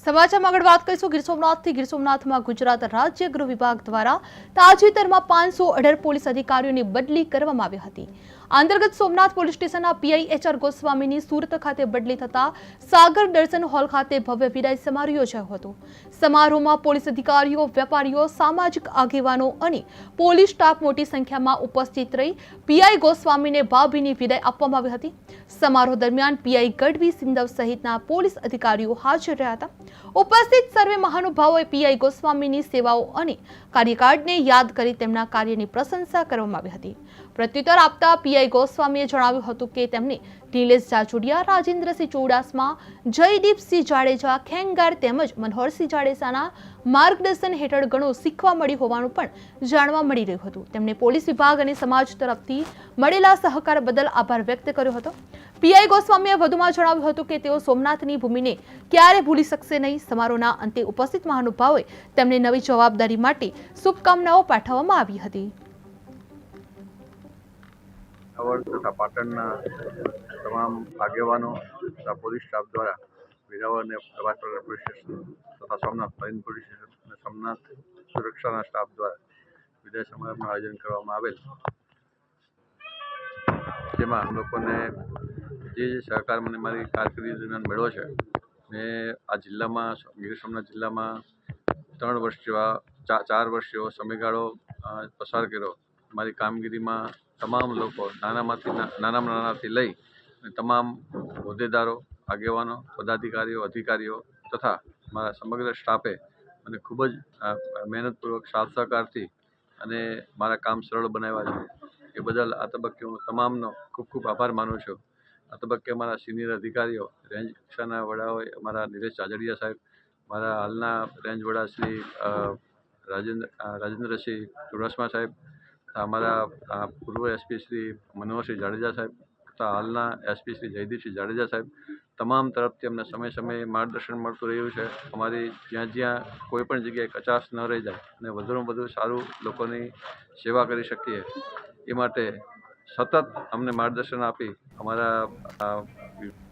સમાચારમાં આગળ વાત કરીશું ગીર સોમનાથથી। ગીર સોમનાથમાં ગુજરાત રાજ્ય ગૃહ વિભાગ દ્વારા તાજેતરમાં 518 પોલીસ અધિકારીઓની બદલી કરવામાં આવી હતી। આ અંતર્ગત સોમનાથ પોલીસ સ્ટેશનના પીઆઈ એચઆર ગોસ્વામીની સુરત ખાતે બદલી થતા સાગર દર્શન હોલ ખાતે ભવ્ય વિદાય સમારોહ યોજાયો હતો। સમારોહમાં પોલીસ અધિકારીઓ, વેપારીઓ, સામાજિક આગેવાનો અને પોલીસ સ્ટાફ મોટી સંખ્યામાં ઉપસ્થિત રહી પીઆઈ ગોસ્વામીને ભાવભીની વિદાય આપવામાં આવી હતી। સમારોહ દરમિયાન પીઆઈ ગઢવી સિંધવ સહિતના પોલીસ અધિકારીઓ હાજર રહ્યા હતા। ઉપસ્થિત સર્વે મહાનુભાવોએ પીઆઈ ગોસ્વામીની સેવાઓ અને કાર્યકાળને યાદ કરી તેમના કાર્યની પ્રશંસા કરવામાં આવી હતી। પ્રત્યુત્તર આપતા પીઆઈ ગોસ્વામીએ જણાવ્યું હતું કે તેમને નિલેશ જાજુડિયા, રાજેન્દ્રસિંહ ચુડાસમા, જયદીપસિંહ જાડેજા, ખેંગાર તેમજ મનોહરસિંહ જાડેજાના માર્ગદર્શન હેઠળ ઘણું શીખવા મળ્યું હોવાનું પણ જાણવા મળી રહ્યું હતું। તેમણે પોલીસ વિભાગ અને સમાજ તરફથી મળેલા સહકાર બદલ આભાર વ્યક્ત કર્યો હતો। પીઆઈ ગોસ્વામીએ વધુમાં જણાવ્યું હતું કે તેઓ સોમનાથની ભૂમિને ક્યારે ભૂલી શકશે નહીં। સમારોહના અંતે ઉપસ્થિત મહાનુભાવોએ તેમને નવી જવાબદારી માટે શુભકામનાઓ પાઠવવામાં આવી હતી। તથા પાટણના તમામ આગેવાનો તથા પોલીસ સ્ટાફ દ્વારા વેરાવળ અને પ્રભાસપર પોલીસ સ્ટેશન તથા સોમનાથ મરીન પોલીસ સ્ટેશન અને સોમનાથ સુરક્ષાના સ્ટાફ દ્વારા વિદાય સમારંભનું આયોજન કરવામાં આવેલ, જેમાં લોકોને જે સહકાર મને મારી કારકિર્દી દરમિયાન મળ્યો છે। મેં આ જિલ્લામાં, ગીર સોમનાથ જિલ્લામાં 3 વર્ષ જેવા 4 વર્ષ જેવો સમયગાળો પસાર કર્યો। મારી કામગીરીમાં તમામ લોકો નાનાથી લઈ અને તમામ હોદ્દેદારો, આગેવાનો, પદાધિકારીઓ, અધિકારીઓ તથા મારા સમગ્ર સ્ટાફે મને ખૂબ જ મહેનતપૂર્વક સાથ સહકારથી અને મારા કામ સરળ બનાવ્યા છે। એ બદલ આ તબક્કે હું તમામનો ખૂબ ખૂબ આભાર માનું છું। આ તબક્કે મારા સિનિયર અધિકારીઓ, રેન્જ કક્ષાના વડાઓએ અમારા નિલેશ જાજડિયા સાહેબ, મારા હાલના રેન્જ વડા શ્રી રાજેન્દ્રસિંહ ચુડાસમા સાહેબ, અમારા પૂર્વ એસપી શ્રી મનોહરસિંહ જાડેજા સાહેબ તથા હાલના એસપી શ્રી જયદીપસિંહ જાડેજા સાહેબ, તમામ તરફથી અમને સમયે માર્ગદર્શન મળતું રહ્યું છે। અમારી જ્યાં કોઈ પણ જગ્યાએ કચાશ ન રહી જાય અને વધુમાં વધુ સારું લોકોની સેવા કરી શકીએ એ માટે સતત અમને માર્ગદર્શન આપી અમારા